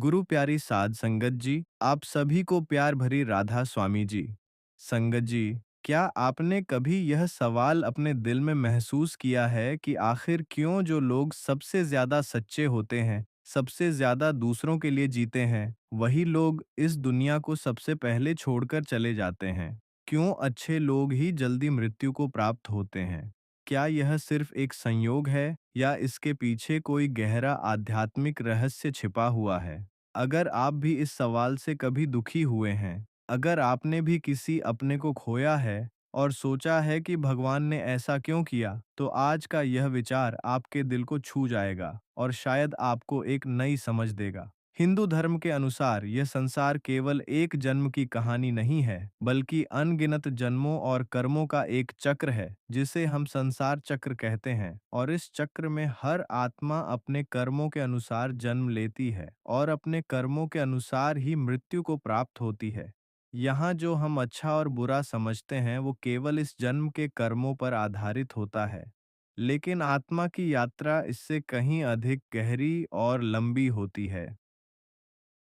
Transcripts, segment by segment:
गुरु प्यारी साध संगत जी, आप सभी को प्यार भरी राधा स्वामी जी। संगत जी, क्या आपने कभी यह सवाल अपने दिल में महसूस किया है कि आखिर क्यों जो लोग सबसे ज्यादा सच्चे होते हैं, सबसे ज्यादा दूसरों के लिए जीते हैं, वही लोग इस दुनिया को सबसे पहले छोड़कर चले जाते हैं? क्यों अच्छे लोग ही जल्दी मृत्यु को प्राप्त होते हैं? क्या यह सिर्फ एक संयोग है या इसके पीछे कोई गहरा आध्यात्मिक रहस्य छिपा हुआ है? अगर आप भी इस सवाल से कभी दुखी हुए हैं, अगर आपने भी किसी अपने को खोया है और सोचा है कि भगवान ने ऐसा क्यों किया, तो आज का यह विचार आपके दिल को छू जाएगा और शायद आपको एक नई समझ देगा। हिंदू धर्म के अनुसार यह संसार केवल एक जन्म की कहानी नहीं है, बल्कि अनगिनत जन्मों और कर्मों का एक चक्र है, जिसे हम संसार चक्र कहते हैं। और इस चक्र में हर आत्मा अपने कर्मों के अनुसार जन्म लेती है और अपने कर्मों के अनुसार ही मृत्यु को प्राप्त होती है। यहाँ जो हम अच्छा और बुरा समझते हैं, वो केवल इस जन्म के कर्मों पर आधारित होता है। लेकिन आत्मा की यात्रा इससे कहीं अधिक गहरी और लंबी होती है।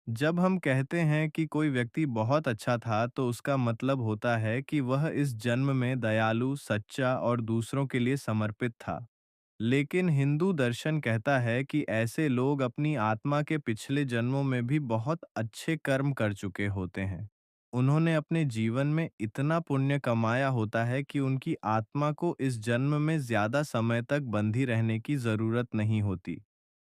जब हम कहते हैं कि कोई व्यक्ति बहुत अच्छा था, तो उसका मतलब होता है कि वह इस जन्म में दयालु, सच्चा और दूसरों के लिए समर्पित था। लेकिन हिंदू दर्शन कहता है कि ऐसे लोग अपनी आत्मा के पिछले जन्मों में भी बहुत अच्छे कर्म कर चुके होते हैं। उन्होंने अपने जीवन में इतना पुण्य कमाया होता है कि उनकी आत्मा को इस जन्म में ज्यादा समय तक बंधी रहने की जरूरत नहीं होती।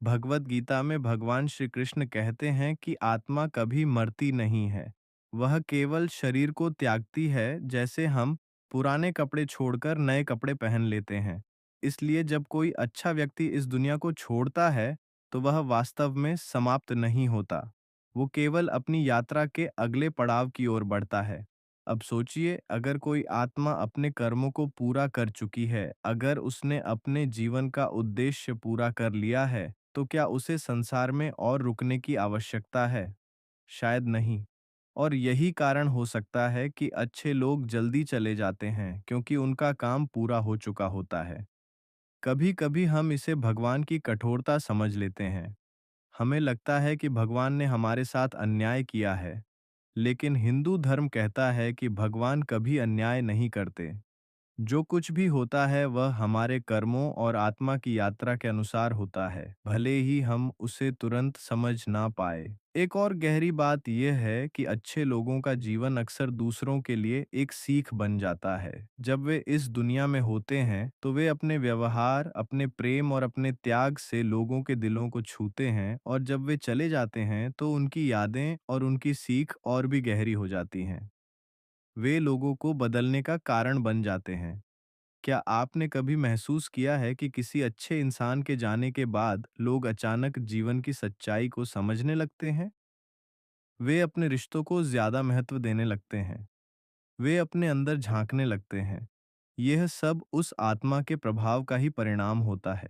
भगवत गीता में भगवान श्री कृष्ण कहते हैं कि आत्मा कभी मरती नहीं है, वह केवल शरीर को त्यागती है, जैसे हम पुराने कपड़े छोड़कर नए कपड़े पहन लेते हैं। इसलिए जब कोई अच्छा व्यक्ति इस दुनिया को छोड़ता है, तो वह वास्तव में समाप्त नहीं होता। वो केवल अपनी यात्रा के अगले पड़ाव की ओर बढ़ता है। अब सोचिए, अगर कोई आत्मा अपने कर्मों को पूरा कर चुकी है, अगर उसने अपने जीवन का उद्देश्य पूरा कर लिया है, तो क्या उसे संसार में और रुकने की आवश्यकता है? शायद नहीं। और यही कारण हो सकता है कि अच्छे लोग जल्दी चले जाते हैं, क्योंकि उनका काम पूरा हो चुका होता है। कभी-कभी हम इसे भगवान की कठोरता समझ लेते हैं। हमें लगता है कि भगवान ने हमारे साथ अन्याय किया है। लेकिन हिंदू धर्म कहता है कि भगवान कभी अन्याय नहीं करते। जो कुछ भी होता है वह हमारे कर्मों और आत्मा की यात्रा के अनुसार होता है, भले ही हम उसे तुरंत समझ ना पाए। एक और गहरी बात यह है कि अच्छे लोगों का जीवन अक्सर दूसरों के लिए एक सीख बन जाता है। जब वे इस दुनिया में होते हैं, तो वे अपने व्यवहार, अपने प्रेम और अपने त्याग से लोगों के दिलों को छूते हैं, और जब वे चले जाते हैं, तो उनकी यादें और उनकी सीख और भी गहरी हो जाती हैं। वे लोगों को बदलने का कारण बन जाते हैं। क्या आपने कभी महसूस किया है कि किसी अच्छे इंसान के जाने के बाद लोग अचानक जीवन की सच्चाई को समझने लगते हैं? वे अपने रिश्तों को ज्यादा महत्व देने लगते हैं। वे अपने अंदर झांकने लगते हैं। यह सब उस आत्मा के प्रभाव का ही परिणाम होता है।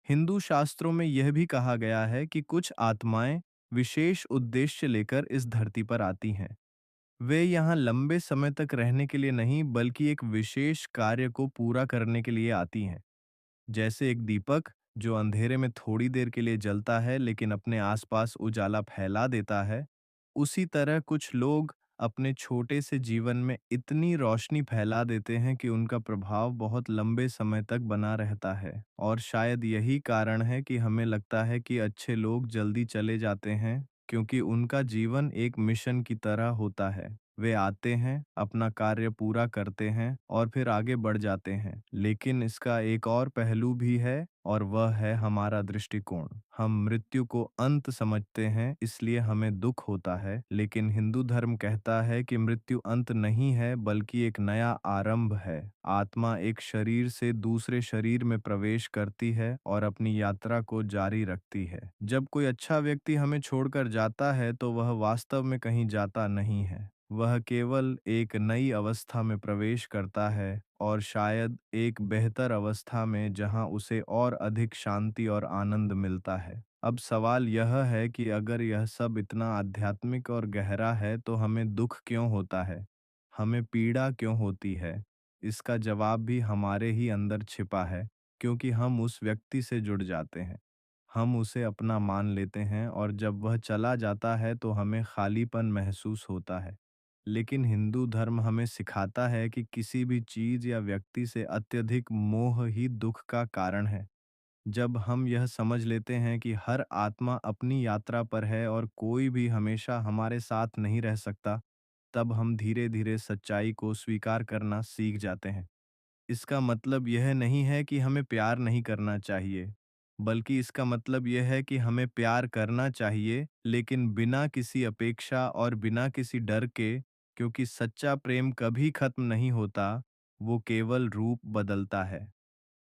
हिंदू शास्त्रों में यह भी कहा गया है कि कुछ आत्माएं विशेष उद्देश्य लेकर इस धरती पर आती हैं। वे यहाँ लंबे समय तक रहने के लिए नहीं, बल्कि एक विशेष कार्य को पूरा करने के लिए आती हैं। जैसे एक दीपक जो अंधेरे में थोड़ी देर के लिए जलता है, लेकिन अपने आसपास उजाला फैला देता है, उसी तरह कुछ लोग अपने छोटे से जीवन में इतनी रोशनी फैला देते हैं कि उनका प्रभाव बहुत लंबे समय तक बना रहता है। और शायद यही कारण है कि हमें लगता है कि अच्छे लोग जल्दी चले जाते हैं, क्योंकि उनका जीवन एक मिशन की तरह होता है। वे आते हैं, अपना कार्य पूरा करते हैं और फिर आगे बढ़ जाते हैं। लेकिन इसका एक और पहलू भी है, और वह है हमारा दृष्टिकोण। हम मृत्यु को अंत समझते हैं, इसलिए हमें दुख होता है। लेकिन हिंदू धर्म कहता है कि मृत्यु अंत नहीं है, बल्कि एक नया आरंभ है। आत्मा एक शरीर से दूसरे शरीर में प्रवेश करती है और अपनी यात्रा को जारी रखती है। जब कोई अच्छा व्यक्ति हमें छोड़कर जाता है, तो वह वास्तव में कहीं जाता नहीं है। वह केवल एक नई अवस्था में प्रवेश करता है, और शायद एक बेहतर अवस्था में, जहां उसे और अधिक शांति और आनंद मिलता है। अब सवाल यह है कि अगर यह सब इतना आध्यात्मिक और गहरा है, तो हमें दुख क्यों होता है? हमें पीड़ा क्यों होती है? इसका जवाब भी हमारे ही अंदर छिपा है, क्योंकि हम उस व्यक्ति से जुड़ जाते हैं। हम उसे अपना मान लेते हैं और जब वह चला जाता है तो हमें खालीपन महसूस होता है। लेकिन हिंदू धर्म हमें सिखाता है कि किसी भी चीज़ या व्यक्ति से अत्यधिक मोह ही दुख का कारण है। जब हम यह समझ लेते हैं कि हर आत्मा अपनी यात्रा पर है और कोई भी हमेशा हमारे साथ नहीं रह सकता, तब हम धीरे-धीरे सच्चाई को स्वीकार करना सीख जाते हैं। इसका मतलब यह नहीं है कि हमें प्यार नहीं करना चाहिए, बल्कि इसका मतलब यह है कि हमें प्यार करना चाहिए, लेकिन बिना किसी अपेक्षा और बिना किसी डर के, क्योंकि सच्चा प्रेम कभी खत्म नहीं होता, वो केवल रूप बदलता है।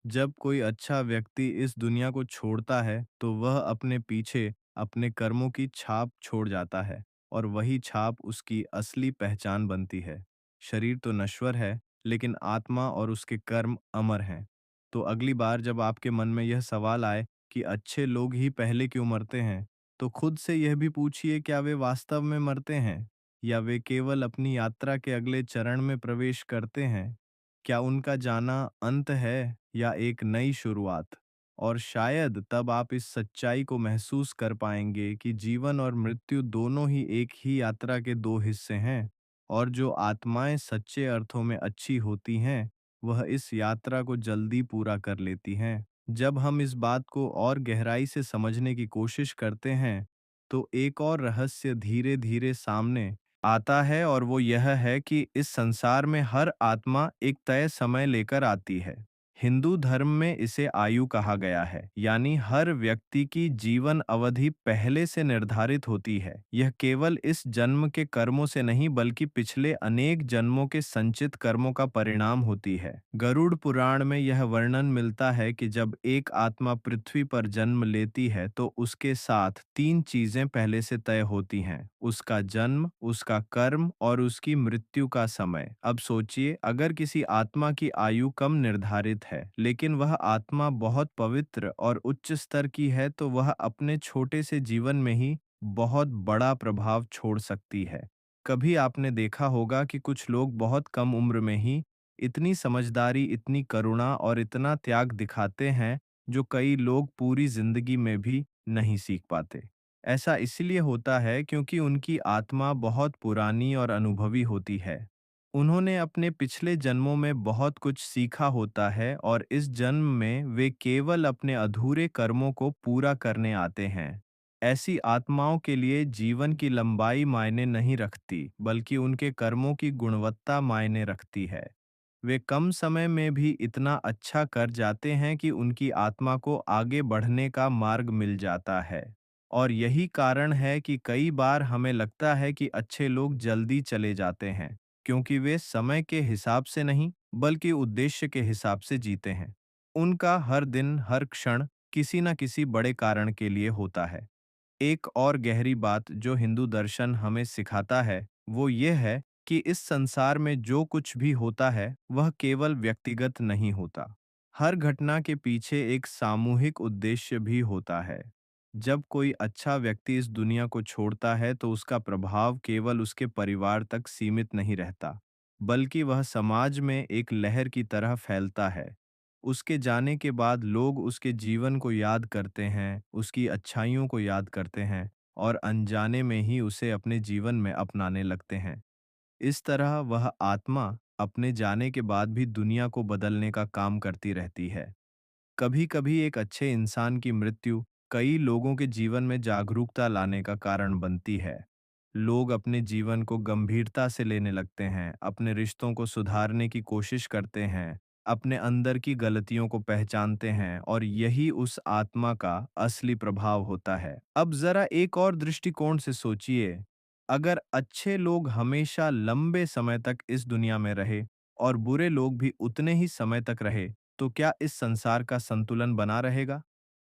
जब कोई अच्छा व्यक्ति इस दुनिया को छोड़ता है, तो वह अपने पीछे अपने कर्मों की छाप छोड़ जाता है और वही छाप उसकी असली पहचान बनती है। शरीर तो नश्वर है, लेकिन आत्मा और उसके कर्म अमर हैं। तो अगली बार जब आपके मन में यह सवाल आए कि अच्छे लोग ही पहले क्यों मरते हैं, तो खुद से यह भी पूछिए क्या वे वास्तव में मरते हैं या वे केवल अपनी यात्रा के अगले चरण में प्रवेश करते हैं। क्या उनका जाना अंत है या एक नई शुरुआत? और शायद तब आप इस सच्चाई को महसूस कर पाएंगे कि जीवन और मृत्यु दोनों ही एक ही यात्रा के दो हिस्से हैं और जो आत्माएं सच्चे अर्थों में अच्छी होती हैं, वह इस यात्रा को जल्दी पूरा कर लेती हैं। जब हम इस बात को और गहराई से समझने की कोशिश करते हैं, तो एक और रहस्य धीरे-धीरे सामने आता है और वो यह है कि इस संसार में हर आत्मा एक तय समय लेकर आती है। हिंदू धर्म में इसे आयु कहा गया है, यानी हर व्यक्ति की जीवन अवधि पहले से निर्धारित होती है। यह केवल इस जन्म के कर्मों से नहीं बल्कि पिछले अनेक जन्मों के संचित कर्मों का परिणाम होती है। गरुड़ पुराण में यह वर्णन मिलता है कि जब एक आत्मा पृथ्वी पर जन्म लेती है तो उसके साथ तीन चीजें पहले से तय होती हैं: उसका जन्म, उसका कर्म और उसकी मृत्यु का समय। अब सोचिए, अगर किसी आत्मा की आयु कम निर्धारित है, लेकिन वह आत्मा बहुत पवित्र और उच्च स्तर की है, तो वह अपने छोटे से जीवन में ही बहुत बड़ा प्रभाव छोड़ सकती है। कभी आपने देखा होगा कि कुछ लोग बहुत कम उम्र में ही इतनी समझदारी, इतनी करुणा और इतना त्याग दिखाते हैं, जो कई लोग पूरी जिंदगी में भी नहीं सीख पाते। ऐसा इसलिए होता है क्योंकि उनकी आत्मा बहुत पुरानी और अनुभवी होती है। उन्होंने अपने पिछले जन्मों में बहुत कुछ सीखा होता है और इस जन्म में वे केवल अपने अधूरे कर्मों को पूरा करने आते हैं। ऐसी आत्माओं के लिए जीवन की लंबाई मायने नहीं रखती, बल्कि उनके कर्मों की गुणवत्ता मायने रखती है। वे कम समय में भी इतना अच्छा कर जाते हैं कि उनकी आत्मा को आगे बढ़ने का मार्ग मिल जाता है। और यही कारण है कि कई बार हमें लगता है कि अच्छे लोग जल्दी चले जाते हैं, क्योंकि वे समय के हिसाब से नहीं, बल्कि उद्देश्य के हिसाब से जीते हैं। उनका हर दिन, हर क्षण किसी न किसी बड़े कारण के लिए होता है। एक और गहरी बात जो हिंदू दर्शन हमें सिखाता है, वो ये है कि इस संसार में जो कुछ भी होता है, वह केवल व्यक्तिगत नहीं होता। हर घटना के पीछे एक सामूहिक उद्देश्य भी होता है। जब कोई अच्छा व्यक्ति इस दुनिया को छोड़ता है, तो उसका प्रभाव केवल उसके परिवार तक सीमित नहीं रहता, बल्कि वह समाज में एक लहर की तरह फैलता है। उसके जाने के बाद लोग उसके जीवन को याद करते हैं, उसकी अच्छाइयों को याद करते हैं और अनजाने में ही उसे अपने जीवन में अपनाने लगते हैं। इस तरह वह आत्मा अपने जाने के बाद भी दुनिया को बदलने का काम करती रहती है। कभी-कभी एक अच्छे इंसान की मृत्यु कई लोगों के जीवन में जागरूकता लाने का कारण बनती है। लोग अपने जीवन को गंभीरता से लेने लगते हैं, अपने रिश्तों को सुधारने की कोशिश करते हैं, अपने अंदर की गलतियों को पहचानते हैं और यही उस आत्मा का असली प्रभाव होता है। अब जरा एक और दृष्टिकोण से सोचिए, अगर अच्छे लोग हमेशा लंबे समय तक इस दुनिया में रहे और बुरे लोग भी उतने ही समय तक रहे, तो क्या इस संसार का संतुलन बना रहेगा?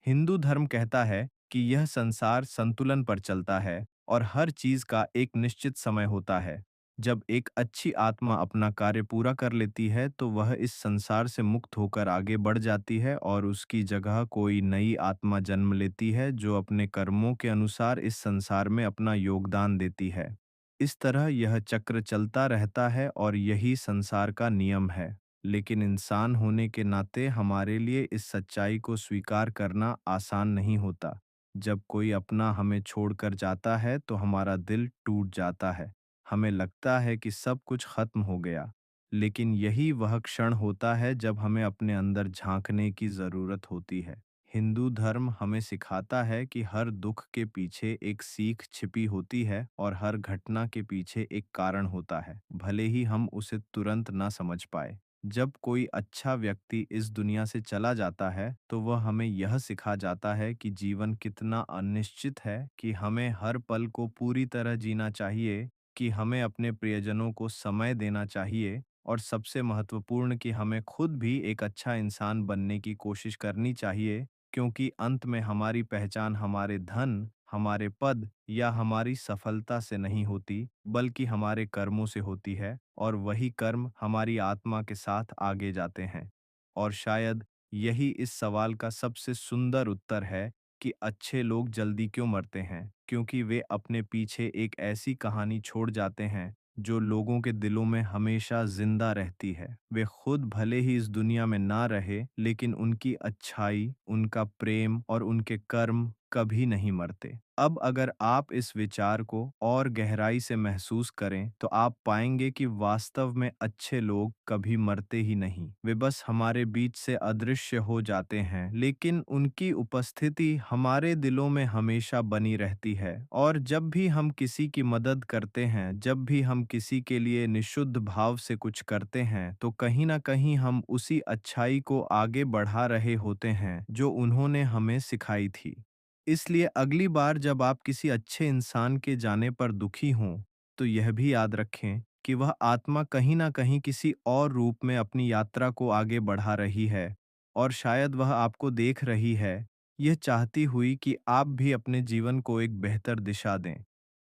हिंदू धर्म कहता है कि यह संसार संतुलन पर चलता है और हर चीज का एक निश्चित समय होता है। जब एक अच्छी आत्मा अपना कार्य पूरा कर लेती है, तो वह इस संसार से मुक्त होकर आगे बढ़ जाती है और उसकी जगह कोई नई आत्मा जन्म लेती है जो अपने कर्मों के अनुसार इस संसार में अपना योगदान देती है। इस तरह यह चक्र चलता रहता है और यही संसार का नियम है। लेकिन इंसान होने के नाते हमारे लिए इस सच्चाई को स्वीकार करना आसान नहीं होता। जब कोई अपना हमें छोड़कर जाता है तो हमारा दिल टूट जाता है। हमें लगता है कि सब कुछ खत्म हो गया। लेकिन यही वह क्षण होता है जब हमें अपने अंदर झांकने की ज़रूरत होती है। हिंदू धर्म हमें सिखाता है कि हर दुख के पीछे एक सीख छिपी होती है और हर घटना के पीछे एक कारण होता है, भले ही हम उसे तुरंत ना समझ पाए। जब कोई अच्छा व्यक्ति इस दुनिया से चला जाता है, तो वह हमें यह सिखा जाता है कि जीवन कितना अनिश्चित है, कि हमें हर पल को पूरी तरह जीना चाहिए, कि हमें अपने प्रियजनों को समय देना चाहिए और सबसे महत्वपूर्ण कि हमें खुद भी एक अच्छा इंसान बनने की कोशिश करनी चाहिए, क्योंकि अंत में हमारी पहचान हमारे धन, हमारे पद या हमारी सफलता से नहीं होती, बल्कि हमारे कर्मों से होती है और वही कर्म हमारी आत्मा के साथ आगे जाते हैं। और शायद यही इस सवाल का सबसे सुंदर उत्तर है कि अच्छे लोग जल्दी क्यों मरते हैं, क्योंकि वे अपने पीछे एक ऐसी कहानी छोड़ जाते हैं जो लोगों के दिलों में हमेशा जिंदा रहती है। वे खुद भले ही इस दुनिया में ना रहे, लेकिन उनकी अच्छाई, उनका प्रेम और उनके कर्म कभी नहीं मरते। अब अगर आप इस विचार को और गहराई से महसूस करें, तो आप पाएंगे कि वास्तव में अच्छे लोग कभी मरते ही नहीं। वे बस हमारे बीच से अदृश्य हो जाते हैं, लेकिन उनकी उपस्थिति हमारे दिलों में हमेशा बनी रहती है। और जब भी हम किसी की मदद करते हैं, जब भी हम किसी के लिए निशुद्ध भाव से कुछ करते हैं, तो कहीं ना कहीं हम उसी अच्छाई को आगे बढ़ा रहे होते हैं जो उन्होंने हमें सिखाई थी। इसलिए अगली बार जब आप किसी अच्छे इंसान के जाने पर दुखी हों, तो यह भी याद रखें कि वह आत्मा कहीं न कहीं किसी और रूप में अपनी यात्रा को आगे बढ़ा रही है और शायद वह आपको देख रही है, यह चाहती हुई कि आप भी अपने जीवन को एक बेहतर दिशा दें।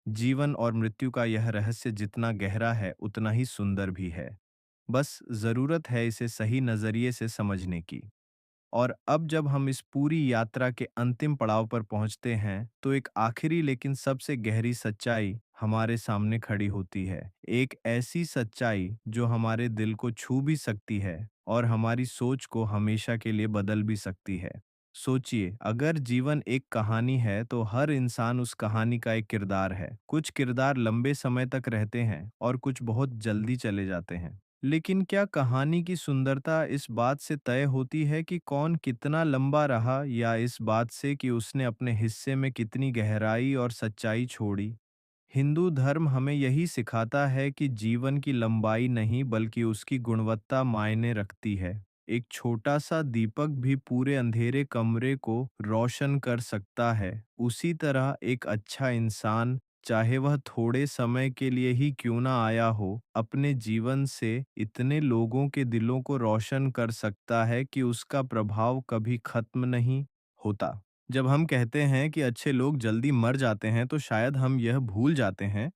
जीवन और मृत्यु का यह रहस्य जितना गहरा है, उतना ही सुंदर भी है। बस ज़रूरत है इसे सही नज़रिए से समझने की। और अब जब हम इस पूरी यात्रा के अंतिम पड़ाव पर पहुंचते हैं, तो एक आखिरी लेकिन सबसे गहरी सच्चाई हमारे सामने खड़ी होती है। एक ऐसी सच्चाई जो हमारे दिल को छू भी सकती है और हमारी सोच को हमेशा के लिए बदल भी सकती है। सोचिए, अगर जीवन एक कहानी है, तो हर इंसान उस कहानी का एक किरदार है। कुछ किरदार लंबे समय तक रहते हैं और कुछ बहुत जल्दी चले जाते हैं। लेकिन क्या कहानी की सुंदरता इस बात से तय होती है कि कौन कितना लंबा रहा, या इस बात से कि उसने अपने हिस्से में कितनी गहराई और सच्चाई छोड़ी? हिंदू धर्म हमें यही सिखाता है कि जीवन की लंबाई नहीं, बल्कि उसकी गुणवत्ता मायने रखती है। एक छोटा सा दीपक भी पूरे अंधेरे कमरे को रोशन कर सकता है। उसी तरह एक अच्छा इंसान, चाहे वह थोड़े समय के लिए ही क्यों ना आया हो, अपने जीवन से इतने लोगों के दिलों को रोशन कर सकता है कि उसका प्रभाव कभी खत्म नहीं होता। जब हम कहते हैं कि अच्छे लोग जल्दी मर जाते हैं, तो शायद हम यह भूल जाते हैं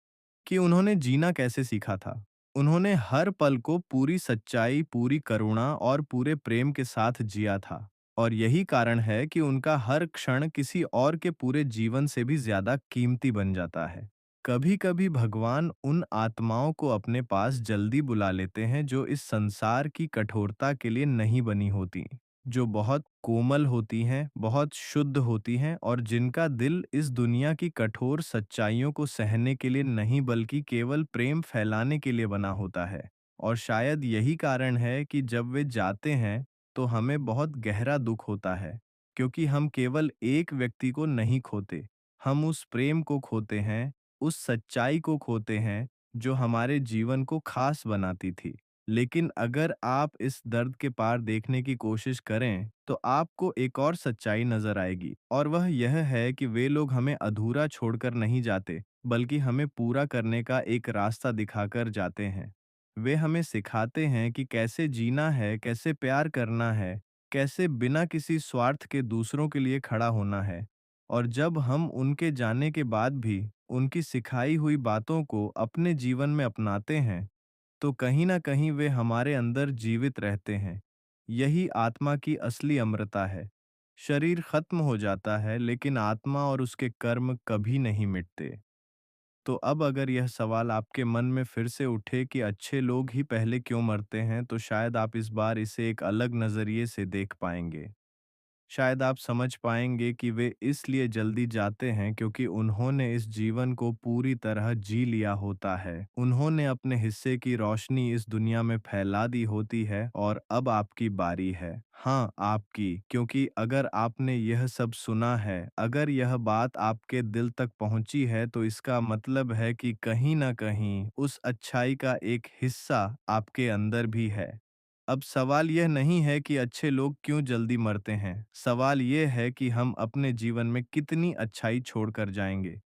कि उन्होंने जीना कैसे सीखा था। उन्होंने हर पल को पूरी सच्चाई, पूरी करुणा और पूरे प्रेम के साथ जिया था। और यही कारण है कि उनका हर क्षण किसी और के पूरे जीवन से भी ज्यादा कीमती बन जाता है। कभी-कभी भगवान उन आत्माओं को अपने पास जल्दी बुला लेते हैं जो इस संसार की कठोरता के लिए नहीं बनी होती, जो बहुत कोमल होती हैं, बहुत शुद्ध होती हैं और जिनका दिल इस दुनिया की कठोर सच्चाइयों को सहने के लिए नहीं, बल्कि केवल प्रेम फैलाने के लिए बना होता है। और शायद यही कारण है कि जब वे जाते हैं, तो हमें बहुत गहरा दुख होता है, क्योंकि हम केवल एक व्यक्ति को नहीं खोते, हम उस प्रेम को खोते हैं, उस सच्चाई को खोते हैं जो हमारे जीवन को खास बनाती थी। लेकिन अगर आप इस दर्द के पार देखने की कोशिश करें, तो आपको एक और सच्चाई नजर आएगी, और वह यह है कि वे लोग हमें अधूरा छोड़कर नहीं जाते, बल्कि हमें पूरा करने का एक रास्ता दिखाकर जाते हैं। वे हमें सिखाते हैं कि कैसे जीना है, कैसे प्यार करना है, कैसे बिना किसी स्वार्थ के दूसरों के लिए खड़ा होना है। और जब हम उनके जाने के बाद भी उनकी सिखाई हुई बातों को अपने जीवन में अपनाते हैं, तो कहीं न कहीं वे हमारे अंदर जीवित रहते हैं। यही आत्मा की असली अमरता है। शरीर खत्म हो जाता है, लेकिन आत्मा और उसके कर्म कभी नहीं मिटते। तो अब अगर यह सवाल आपके मन में फिर से उठे कि अच्छे लोग ही पहले क्यों मरते हैं, तो शायद आप इस बार इसे एक अलग नज़रिए से देख पाएंगे। शायद आप समझ पाएंगे कि वे इसलिए जल्दी जाते हैं क्योंकि उन्होंने इस जीवन को पूरी तरह जी लिया होता है। उन्होंने अपने हिस्से की रोशनी इस दुनिया में फैला दी होती है और अब आपकी बारी है। हाँ, आपकी, क्योंकि अगर आपने यह सब सुना है, अगर यह बात आपके दिल तक पहुंची है, तो इसका मतलब है कि कहीं ना कहीं उस अच्छाई का एक हिस्सा आपके अंदर भी है। अब सवाल यह नहीं है कि अच्छे लोग क्यों जल्दी मरते हैं, सवाल यह है कि हम अपने जीवन में कितनी अच्छाई छोड़कर जाएंगे।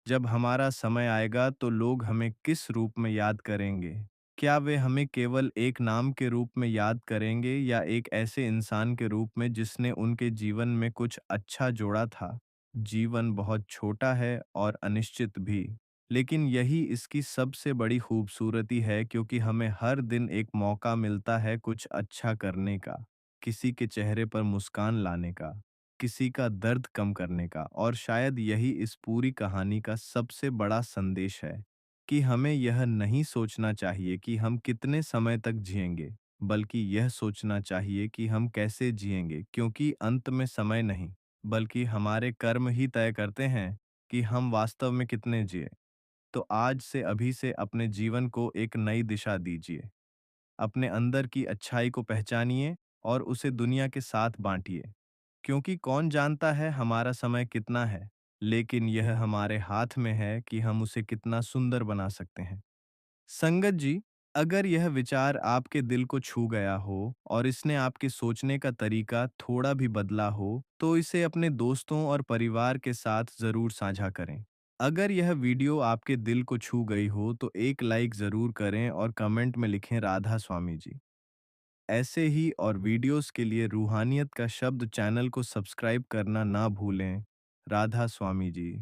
जब हमारा समय आएगा तो लोग हमें किस रूप में याद करेंगे? क्या वे हमें केवल एक नाम के रूप में याद करेंगे या एक ऐसे इंसान के रूप में जिसने उनके जीवन में कुछ अच्छा जोड़ा था? जीवन बहुत छोटा है और अनिश्चित भी, लेकिन यही इसकी सबसे बड़ी खूबसूरती है क्योंकि हमें हर दिन एक मौका मिलता है कुछ अच्छा करने का, किसी के चेहरे पर मुस्कान लाने का, किसी का दर्द कम करने का। और शायद यही इस पूरी कहानी का सबसे बड़ा संदेश है कि हमें यह नहीं सोचना चाहिए कि हम कितने समय तक जिएंगे, बल्कि यह सोचना चाहिए कि हम कैसे जिएंगे, क्योंकि अंत में समय नहीं, बल्कि हमारे कर्म ही तय करते हैं कि हम वास्तव में कितने जिए। तो आज से, अभी से अपने जीवन को एक नई दिशा दीजिए। अपने अंदर की अच्छाई को पहचानिए और उसे दुनिया के साथ बांटिए। क्योंकि कौन जानता है हमारा समय कितना है, लेकिन यह हमारे हाथ में है कि हम उसे कितना सुंदर बना सकते हैं। संगत जी, अगर यह विचार आपके दिल को छू गया हो और इसने आपके सोचने का तरीका थोड़ा भी बदला हो, तो इसे अपने दोस्तों और परिवार के साथ ज़रूर साझा करें। अगर यह वीडियो आपके दिल को छू गई हो, तो एक लाइक ज़रूर करें और कमेंट में लिखें राधा स्वामी जी। ऐसे ही और वीडियोस के लिए रूहानियत का शब्द चैनल को सब्सक्राइब करना ना भूलें। राधा स्वामी जी।